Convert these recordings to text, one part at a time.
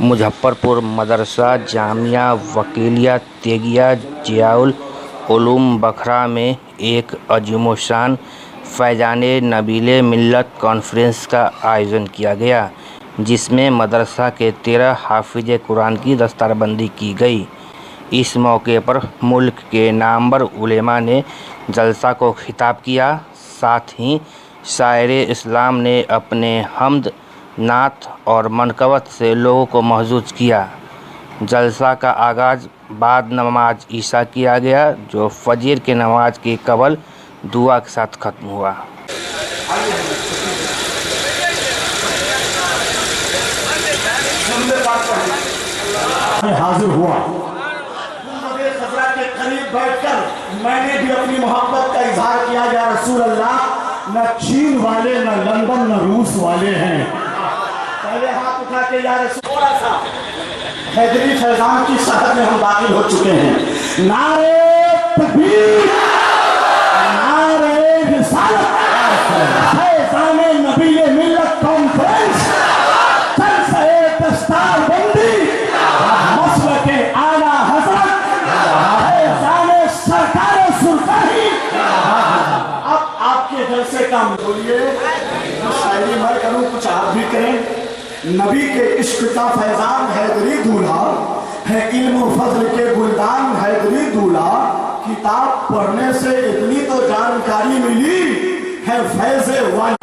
मुजफ्फरपुर मदरसा जामिया वकीलिया तेगिया ज़ियाउल उलूम बखरा में एक अजीमोशान फैज़ान नबील मिल्लत कॉन्फ्रेंस का आयोजन किया गया, जिसमें मदरसा के 13 हाफिज़ कुरान की दस्तारबंदी की गई। इस मौके पर मुल्क के नामवर उलेमा ने जलसा को खिताब किया। साथ ही शायर इस्लाम ने अपने हम्द, नात और मनकबत से लोगों को महजूज किया। जलसा का आगाज़ बाद नमाज ईशा किया गया, जो फजर के नमाज के कबल दुआ के साथ ख़त्म हुआ। हाजिर हुआ के करीब बैठकर मैंने भी अपनी मोहब्बत का इजहार किया, या रसूल अल्लाह, न चीन वाले, न लंदन, न रूस वाले हैं। पहले हाथ उठा के या रसूल, थोड़ा सा हैदरी फैजान की शहर में हम दाखिल हो चुके हैं। नारे तकबीर, नारे रिसालत, फैजान नबील मिल्लत कॉन्फ्रेंस, जलसा-ए दस्तारबंदी, मसलक आला हज़रत, फैजान सरकार सुल्तानी। अब आपके जलसे का बोलिए, शायरी मैं करूं, कुछ आप भी करें। नबी के इश्क का फैजान हैदरी दूल्हा है, इल्म फजल के गुलदान हैदरी दूल्हा। किताब पढ़ने से इतनी तो जानकारी मिली है, फैज़े वाला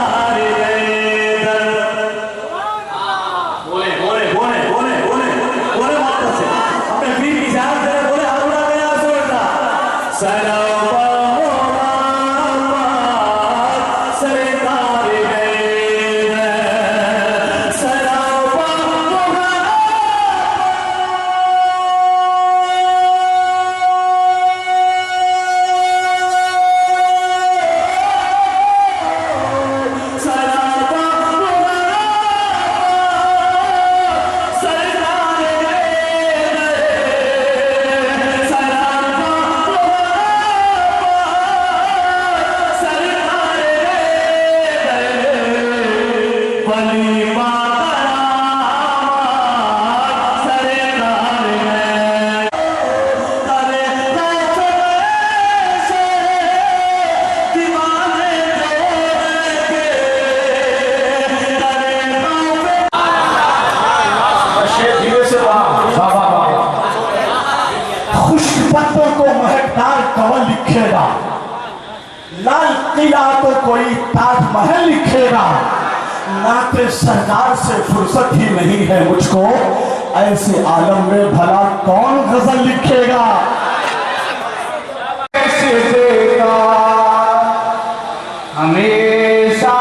लिखेगा, लाल किला तो कोई ताजमहल लिखेगा। नाते सरदार से फुर्सत ही नहीं है मुझको, ऐसे आलम में भला कौन गजल लिखेगा। ऐसे देगा हमेशा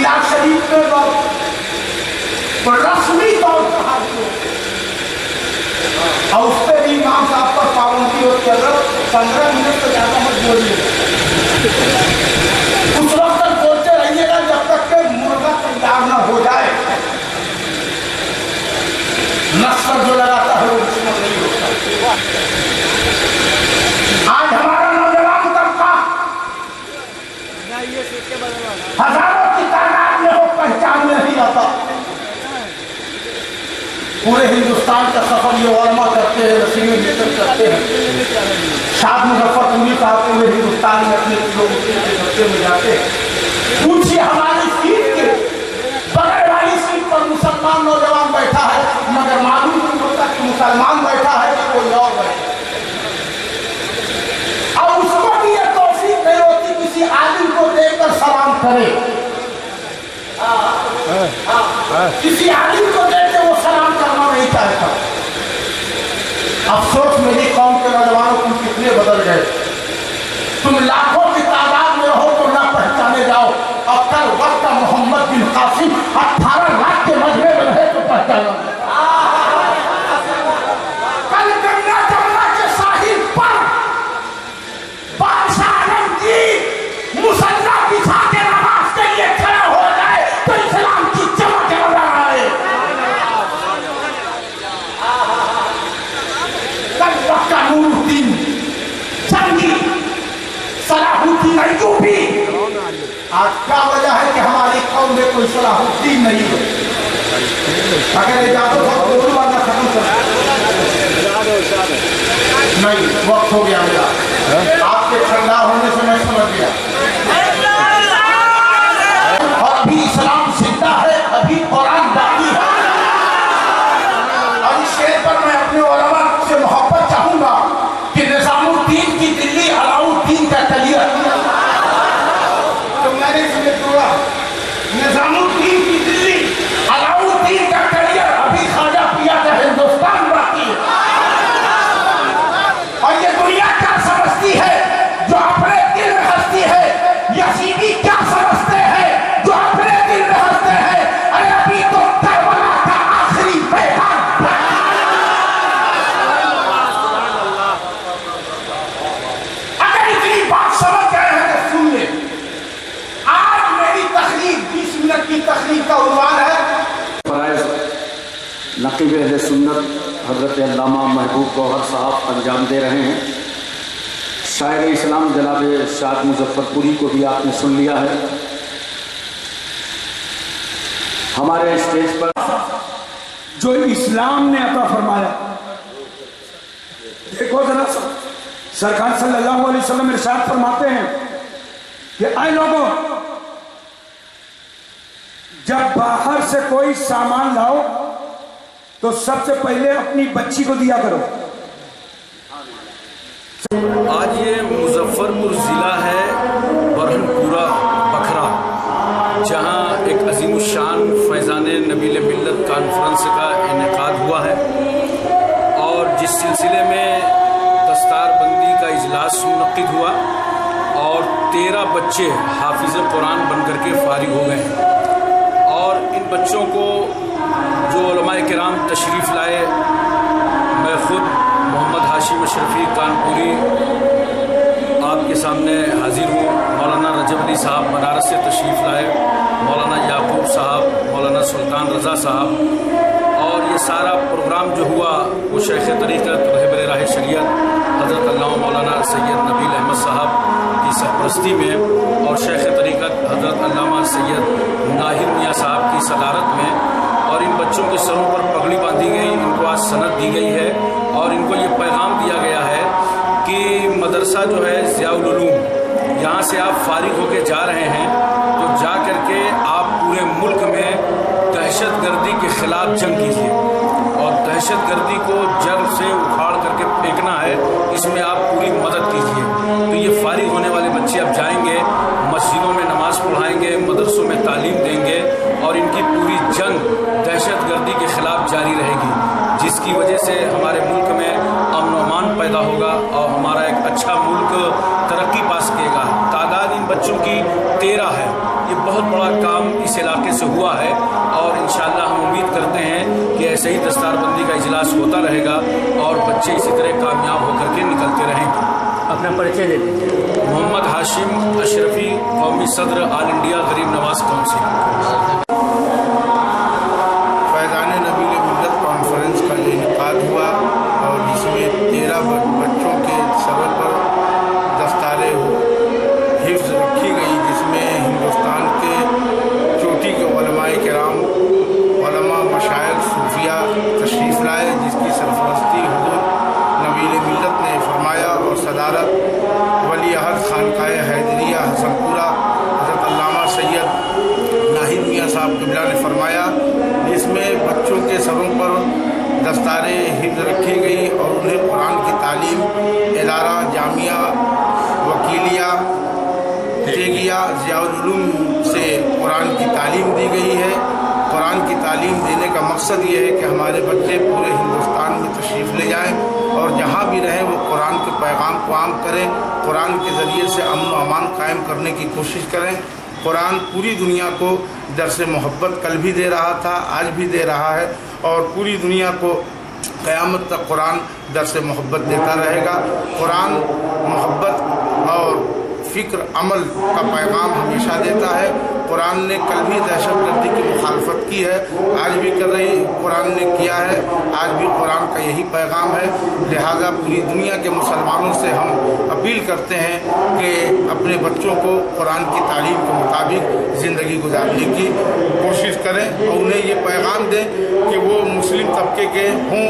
मिलाद शरीफ में रस्मी तौर पर हाजिर हो और उस पर भी इमाम साहब पर पाबंदी होती है, अगर 15 मिनट से ज़्यादा मत बोलिए। उस वक्त तक बोलते रहिएगा जब तक कि मुर्गा तैयार न हो जाए। नस्ल जो लगाता है वो दुश्मन नहीं होता। आज हमारा नौजवान तबका हजारों की तादाद में वो पहचान में नहीं आता। पूरे हिंदुस्तान का सफर ये उलमा करते हैं, रसीमी मिशन करते हैं। शाद मुजफ्फरपुरी साहब पूरे हिंदुस्तान में अपने किलोमीटर के रस्ते में जाते हैं। पूछिए हमारी सीट के बगल वाली सीट पर मुसलमान नौजवान बैठा है, मगर मालूम नहीं होता कि मुसलमान बैठा है कि कोई और बैठा है। और उसको भी ये तौफीक नहीं होती किसी आलिम को देखकर सलाम करे। किसी आलिम को देख के वो सलाम करना नहीं चाहता। अफसोस मेरी कौम के नौजवानों तुम कितने बदल गए। तुम लाखों की तादाद में हो तो ना पहचाने जाओ। अब कल वक्त मोहम्मद बिन कासिम 18 लाख के मजमे में रहे तो पहचानो। कल गंगा जमुना के साहिल पर बादशाह आलमगीर मुसल्ला बिछा के नमाज के लिए खड़ा हो जाए तो इस्लाम की चमक नजर आए। कल वक्त नूरुद्दीन जंगी सलाहुद्दीन अय्यूबी। आज क्या वजह है कि हमारी कौम में कोई सलाहुद्दीन नहीं है। अगर इजाजत हो तो दोनों बार खत्म कर नहीं, वक्त हो गया मेरा। आपके ठंडा होने से मैं समझ गया। और अभी इस्लाम जिंदा है, अभी कुरान बाकी है। और इस शेर पर मैं अपने उलमा से मोहब्बत चाहूंगा कि निजामुद्दीन की दिल्ली अलाउद्दीन का तलिया तो मैंने इसे तोड़ा। निजामुद्दीन की दिल्ली अलाउद्दीन का तलिया अभी खाजा पिया का हिंदुस्तान बाकी है। और ये दुनिया क्या समझती है जो अपने दिल में हंसती है। यजीदी क्या समझते हैं जो अपने दिल में हंसते हैं। अरे अभी तो करबला का आखिरी मैदान। अगर इतनी बात समझ गए हैं तो सुन ले। आज मेरी तकरीर 20 मिनट की तकरीर का उन्वान है नकीब अहले सुन्नत हज़रत अल्लामा महबूब गौहर साहब अंजाम दे रहे हैं। शायर इस्लाम जनाब शाद मुजफ्फरपुरी को भी आपने सुन लिया है। हमारे स्टेज पर जो इस्लाम ने अता फरमाया। देखो जरा सरकार सल्लल्लाहु अलैहि वसल्लम इरशाद फरमाते हैं कि ऐ लोगों, जब बाहर से कोई सामान लाओ तो सबसे पहले अपनी बच्ची को दिया करो। आज ये मुजफ्फरपुर ज़िला है बरहनपुरा बखरा, जहाँ एक अज़ीमुश्शान फैज़ान नबील मिल्लत कॉन्फ्रेंस का इनेकाद हुआ है और जिस सिलसिले में दस्तारबंदी का इजलास मुनक्किद हुआ और 13 बच्चे हाफिज़ कुरान बन करके फारिग हो गए हैं। और इन बच्चों को जो उलमाए किराम तशरीफ़ लाए, मैं ख़ुद मोहम्मद हाशिम अशरफी कानपुरी आपके सामने हाजिर हूँ। मौलाना रजब अली साहब बनारस से तशरीफ़ लाए, मौलाना याकूब साहब, मौलाना सुल्तान रज़ा साहब। और ये सारा प्रोग्राम जो हुआ वो शेख तरीक़त रहबर राह शरीयत हज़रत अल्लामा मौलाना सैयद नबील अहमद साहब की सरपरस्ती में और शेख तरीक़त हज़रत अल्लामा सैयद नाहिद मियाँ साहब की सदारत में। और इन बच्चों के सरों पर पगड़ी बांधी गई, इनको आज सनद दी गई है और इनको ये पैगाम दिया गया है कि मदरसा जो है ज़ियाउल उलूम, यहाँ से आप फारिग होकर जा रहे हैं तो जा कर के आप पूरे मुल्क में दहशतगर्दी के ख़िलाफ़ जंग कीजिए और दहशतगर्दी को जड़ से उखाड़ करके फेंकना है, इसमें आप पूरी मदद कीजिए। तो ये फारिग होने वाले बच्चे अब जाएंगे, मस्जिदों में नमाज पढ़ाएंगे, मदरसों में तालीम देंगे और इनकी पूरी जंग दहशतगर्दी के ख़िलाफ़ जारी रहेगी, जिसकी वजह से हमारे मुल्क में अमन व अमान पैदा होगा और हमारा एक अच्छा मुल्क तरक्की पा सकेगा। तादाद इन बच्चों की 13 है। ये बहुत बड़ा काम इस इलाके से हुआ है और इंशाअल्लाह हम उम्मीद करते हैं कि ऐसे ही दस्तारबंदी का इजलास होता रहेगा और बच्चे इसी तरह कामयाब होकर के निकलते रहेंगे। अपना परिचय दे दीजिए। मोहम्मद हाशिम अशरफी, कौमी सदर ऑल इंडिया गरीब नवाज काउंसिल। फैज़ान नबील मिल्लत कॉन्फ्रेंस का इनेकाद हुआ और जिसमें 13 बच्चों के सरों पर दस्तारें हिफ्ज़ रखी गई, जिसमें हिंदुस्तान के चोटी के उलमाए किराम, उलमा, मशाइख, सूफिया तशरीफ़ लाए, जिसकी सरपरस्ती हुज़ूर नबील मिल्लत ने फरमाया और सदारत वली अहद खानकाए हैदरिया हसनपुरा हज़रत अल्लामा सैयद नाहिद मियाँ साहब क़िबला ने फरमाया, जिसमें बच्चों के सरों पर दस्तारें हिफ्ज़ रखी गई और उन्हें कुरान की तालीम इदारा जामिया वकीलिया तेगिया ज़ियाउल उलूम से कुरान की तालीम दी गई है। कुरान की तालीम देने का मकसद ये है कि हमारे बच्चे पूरे हिंदुस्तान में तशरीफ़ ले जाएं और जहाँ भी रहें वो कुरान के पैगाम को आम करें, कुरान के ज़रिए से अमन व अमान कायम करने की कोशिश करें। कुरान पूरी दुनिया को दर्स मोहब्बत कल भी दे रहा था, आज भी दे रहा है और पूरी दुनिया को क़यामत तक कुरान दर्स मोहब्बत देता रहेगा। कुरान मोहब्बत और फ़िक्र अमल का पैगाम हमेशा देता है। कुरान ने कल भी दहशतगर्दी की मुखालफत की है, आज भी कर रही कुरान ने किया है, आज भी कुरान का यही पैगाम है। लिहाजा पूरी दुनिया के मुसलमानों से हम अपील करते हैं कि अपने बच्चों को कुरान की तालीम के मुताबिक ज़िंदगी गुजारने की कोशिश करें और उन्हें ये पैगाम दें कि वो मुस्लिम तबके के हों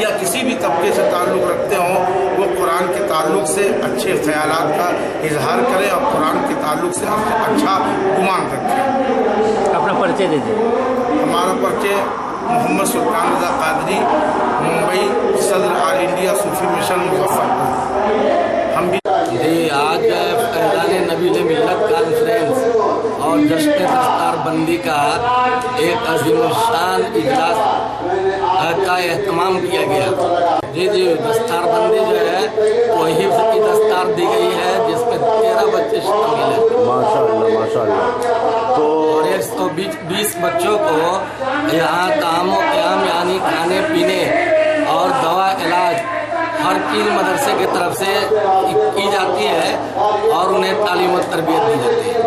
या किसी भी तबके से ताल्लुक़ रखते हों, वो कुरान के ताल्लुक़ से अच्छे ख़यालात का इजहार करें और कुरान के ताल्लुक़ से अच्छा गुमान रखें। अपना परिचय दीजिए। हमारा परिचय मोहम्मद सुल्तान रज़ा क़ादरी, मुंबई सदर ऑल इंडिया सूफी मिशन मुज़फ़्फ़रपुर। हम भी आज फैज़ान नबील मिल्लत कॉन्फ्रेंस और जश्न दस्तारबंदी का एक अज़ीमुश्शान इजलास का एहतमाम किया गया। जी दस्तारबंदी जो है वो हिफ्ज़ की दस्तार दी गई है, जिसमें 13 बच्चे शामिल हैं। माशाअल्लाह माशाअल्लाह। तो और 120 बच्चों को यहाँ ताम व क़याम यानी खाने पीने और दवा इलाज हर चीज़ मदरसे की तरफ से की जाती है और उन्हें तालीम और तरबियत दी जाती है।